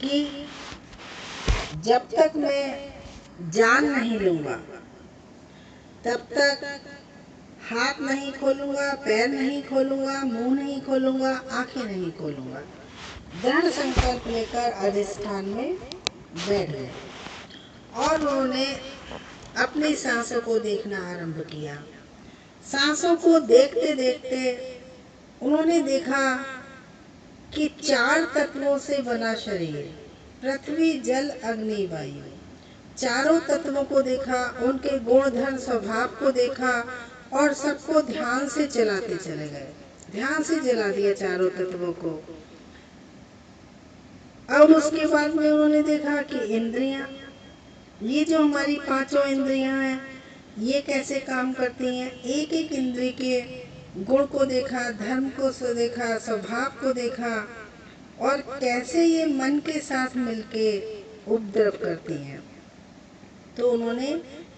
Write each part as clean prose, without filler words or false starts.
कि जब तक मैं जान नहीं लूँगा तब तक हाथ नहीं खोलूँगा, पैर नहीं खोलूँगा, मुंह नहीं खोलूँगा, आंखें नहीं खोलूँगा। दृढ़ संकल्प लेकर अधिष्ठान में बैठ गए और उन्होंने अपनी सांसों को देखना आरंभ किया। सांसों को देखते देखते उन्होंने देखा कि 4 तत्वों से बना शरीर, पृथ्वी, जल, अग्नि, वायु, चारों तत्वों को देखा, उनके गुण धर्म स्वभाव को देखा और सबको ध्यान से चलाते चले गए। ध्यान से जला दिया चारों तत्वों को। अब उसके बाद में उन्होंने देखा कि इंद्रियां, ये जो हमारी 5 इंद्रियां हैं, ये कैसे काम करती हैं। एक एक इंद्रिय के गुण को देखा, धर्म को देखा, स्वभाव को देखा और कैसे ये मन के साथ मिलके उपद्रव करती हैं। तो उन्होंने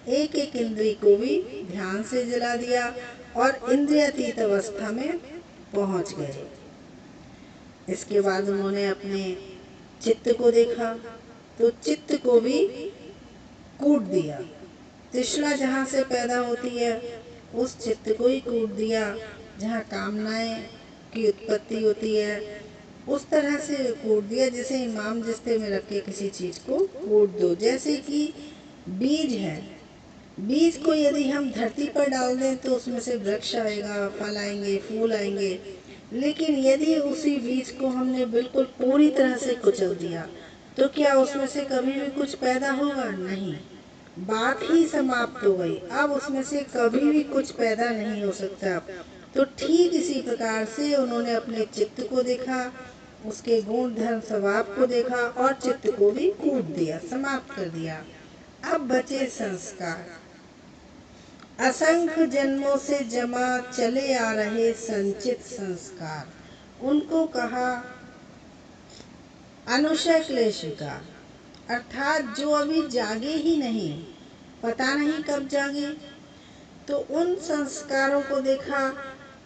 एक एक इंद्रिय को भी ध्यान से जला दिया और इंद्रियातीत अवस्था में पहुंच गए। इसके बाद उन्होंने अपने चित्त को देखा तो चित्त को भी कूट दिया। तृष्णा जहाँ से पैदा होती है उस चित्त को ही कूट दिया। जहाँ कामनाएं की उत्पत्ति होती है उस तरह से कूट दिया, जैसे इमाम जिस्ते में रख के किसी चीज को कूट दो। जैसे कि बीज है, बीज को यदि हम धरती पर डाल दें तो उसमें से वृक्ष आएगा, फल आएंगे, फूल आएंगे। लेकिन यदि उसी बीज को हमने बिल्कुल पूरी तरह से कुचल दिया तो क्या उसमें से कभी भी कुछ पैदा होगा? नहीं, बात ही समाप्त हो गई। अब उसमें से कभी भी कुछ पैदा नहीं हो सकता। तो ठीक इसी प्रकार से उन्होंने अपने चित्त को देखा, उसके गुण धर्म स्वभाव को देखा और चित्त को भी कूट दिया, समाप्त कर दिया। अब बचे संस्कार, असंख्य जन्मों से जमा चले आ रहे संचित संस्कार। उनको कहा अनुशय क्लेशिका, अर्थात जो अभी जागे ही नहीं, पता नहीं कब जागे। तो उन संस्कारों को देखा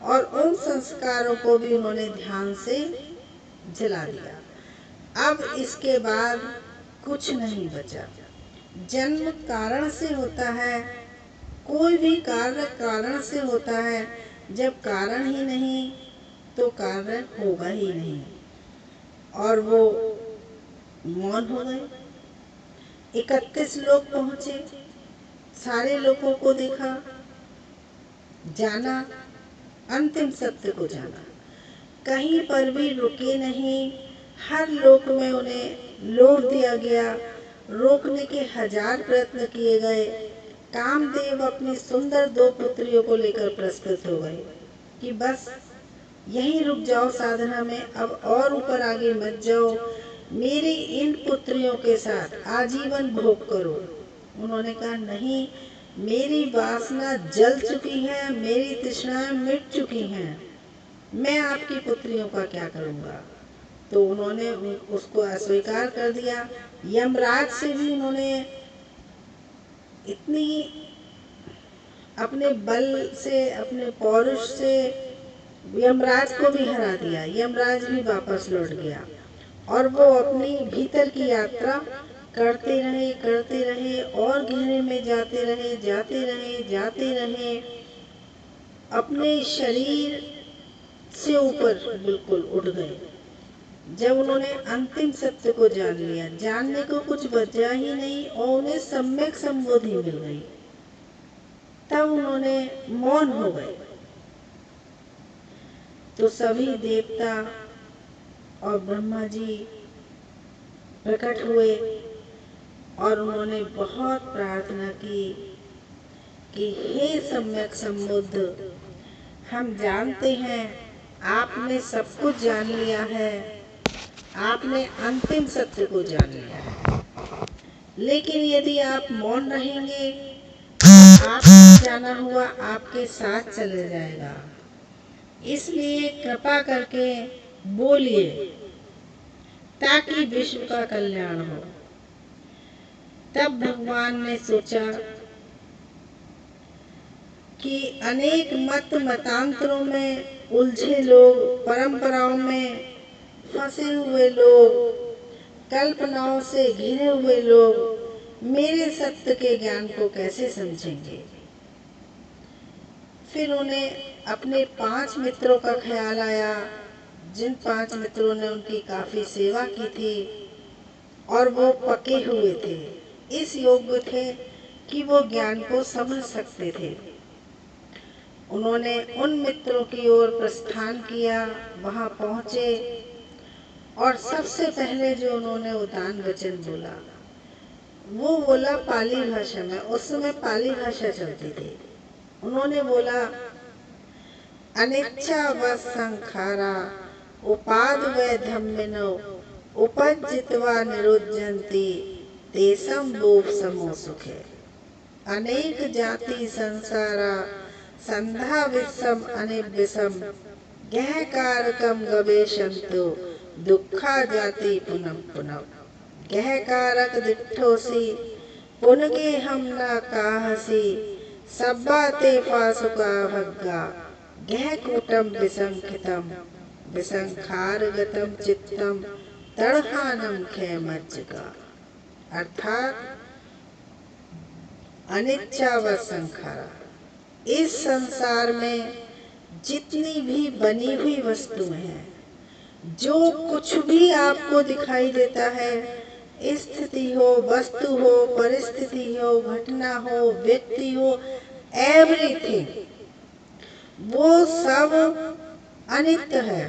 और उन संस्कारों को भी उन्होंने ध्यान से जला दिया। अब इसके बाद कुछ नहीं बचा। जन्म कारण से होता है, कोई भी कार्य कारण से होता है। जब कारण ही नहीं तो कार्य होगा ही नहीं। और वो मौन हो गए। 31 लोग पहुंचे, सारे लोगों को देखा, जाना, अंतिम सत्य को जाना, कहीं पर भी रुके नहीं। हर लोक में उन्हें लोभ दिया गया, रोकने के 1000 प्रयत्न किए गए। कामदेव अपनी सुंदर 2 पुत्रियों को लेकर प्रस्तुत हो गए कि बस यहीं रुक जाओ साधना में, अब और ऊपर आगे मत जाओ, मेरी इन पुत्रियों के साथ आजीवन भोग करो। उन्होंने कहा नहीं, मेरी वासना जल चुकी है, मेरी तृष्णाएं मिट चुकी हैं, मैं आपकी पुत्रियों का क्या करूंगा। तो उन्होंने उसको अस्वीकार कर दिया। यमराज से भी उन्होंने इतनी अपने बल से, अपने पौरुष से यमराज को भी हरा दिया। यमराज भी वापस लौट गया और वो अपनी भीतर की यात्रा करते रहे और गहरे में जाते रहे, अपने शरीर से ऊपर बिल्कुल उठ गए। जब उन्होंने अंतिम सत्य को जान लिया, जानने को कुछ बचा ही नहीं और उन्हें सम्यक संबोधि मिल गई, तब उन्होंने मौन हो गए। तो सभी देवता और ब्रह्मा जी प्रकट हुए और उन्होंने बहुत प्रार्थना की कि हे सम्यक संबुद्ध, हम जानते हैं आपने सब कुछ जान लिया है, आपने अंतिम सत्य को जान लिया है, लेकिन यदि आप मौन रहेंगे तो आपको जाना हुआ आपके साथ चले जाएगा। इसलिए कृपा करके बोलिए ताकि विश्व का कल्याण हो। तब भगवान ने सोचा कि अनेक मत मतांतरों में उलझे लोग, परंपराओं में फंसे हुए लोग, कल्पनाओं से घिरे हुए लोग मेरे सत्य के ज्ञान को कैसे समझेंगे। फिर उन्हें अपने 5 मित्रों का ख्याल आया, जिन 5 मित्रों ने उनकी काफी सेवा की थी और वो पके हुए थे, इस योग्य थे कि वो ज्ञान को समझ सकते थे। उन्होंने उन मित्रों की ओर प्रस्थान किया, वहां पहुंचे और सबसे पहले जो उन्होंने उदान वचन बोला वो बोला पाली भाषा में। उस समय पाली भाषा चलती थी। उन्होंने बोला, अनिच्छा व संखारा उपाद व धम्मिनो उपज्जित्वा निरुद्धन्ति तेषां भोग समो सुखे। अनेक जाति संसारा संधा विषम अनिविषम गह कारकम गवेशंतु दुखा जाति पुनः पुनः। गह कारक दिठोसी पुनगे हम न काहसी सब्बा ते फासुका भग्गा गह कूटम विसंखितम विसंखारगतम चित्तम तड़हानम खेमज्जगा। अर्थात अनिच्छा व संखारा, इस संसार में जितनी भी बनी हुई वस्तुएं हैं, जो कुछ भी आपको दिखाई देता है, स्थिति हो, वस्तु हो, परिस्थिति हो, घटना हो, व्यक्ति हो, एवरीथिंग, वो सब अनित्य है,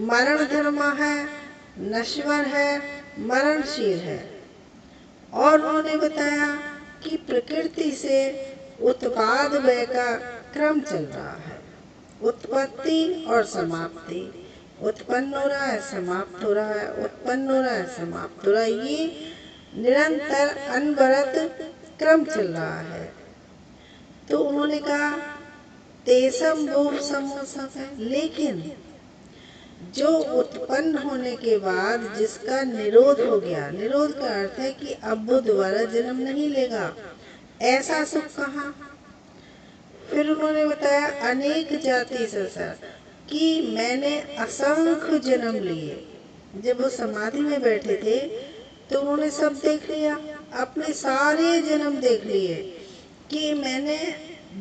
मरण धर्म है, नश्वर है, मरणशील है। और उन्होंने बताया कि प्रकृति से उत्पाद व्यय का क्रम चल रहा है, उत्पत्ति और समाप्ति, उत्पन्न हो रहा है, समाप्त हो रहा है, उत्पन्न हो रहा है, समाप्त हो रहा है, ये निरंतर अनवरत क्रम चल रहा है। तो उन्होंने कहा तेसम भूप समोसक है, लेकिन जो उत्पन्न होने के बाद जिसका निरोध हो गया, निरोध का अर्थ है कि अब वो दोबारा जन्म नहीं लेगा, ऐसा सुख कहाँ। फिर उन्होंने बताया अनेक जाति संसार, कि मैंने असंख्य जन्म लिए। जब वो समाधि में बैठे थे तो उन्होंने सब देख लिया, अपने सारे जन्म देख लिए कि मैंने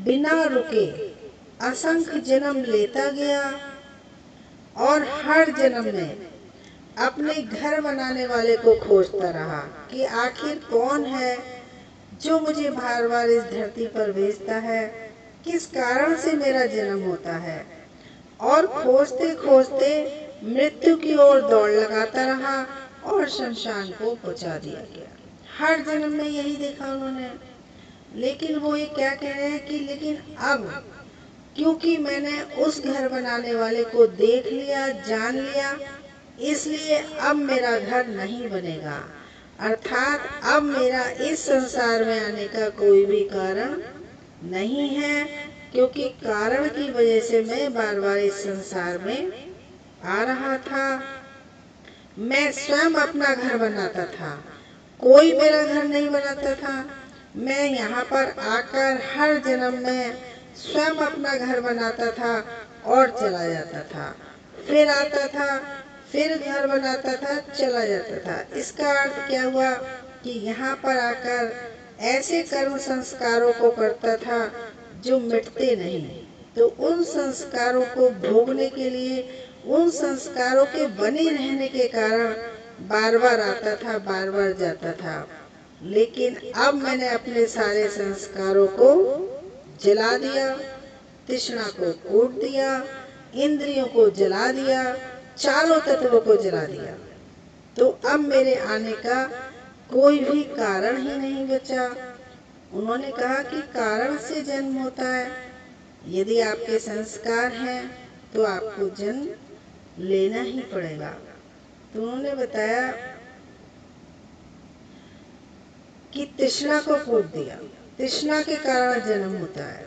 बिना रुके असंख्य जन्म लेता गया और हर जन्म में अपने घर बनाने वाले को खोजता रहा कि आखिर कौन है जो मुझे बार बार इस धरती पर भेजता है, किस कारण से मेरा जन्म होता है। और खोजते खोजते मृत्यु की ओर दौड़ लगाता रहा और शमशान को पहुंचा दिया गया। हर जन्म में यही देखा उन्होंने। लेकिन वो ये क्या कह रहे हैं कि लेकिन अब क्योंकि मैंने उस घर बनाने वाले को देख लिया, जान लिया, इसलिए अब मेरा घर नहीं बनेगा। अर्थात अब मेरा इस संसार में आने का कोई भी कारण नहीं है, क्योंकि कारण की वजह से मैं बार बार इस संसार में आ रहा था। मैं स्वयं अपना घर बनाता था, कोई मेरा घर नहीं बनाता था। मैं यहाँ पर आकर हर जन्म में स्वयं अपना घर बनाता था और चला जाता था, फिर आता था, फिर घर बनाता था, चला जाता था। इसका अर्थ क्या हुआ कि यहाँ पर आकर ऐसे कर्म संस्कारों को करता था जो मिटते नहीं। तो उन संस्कारों को भोगने के लिए, उन संस्कारों के बने रहने के कारण बार बार आता था, बार बार जाता था। लेकिन अब मैंने अपने सारे संस्कारों को जला दिया, तृष्णा को कूट दिया, इंद्रियों को जला दिया, चारों तत्वों को जला दिया। तो अब मेरे आने का कोई भी कारण ही नहीं बचा। उन्होंने कहा कि कारण से जन्म होता है, यदि आपके संस्कार हैं तो आपको जन्म लेना ही पड़ेगा। तो उन्होंने बताया कि तृष्णा को कूट दिया, तृष्णा के कारण जन्म होता है।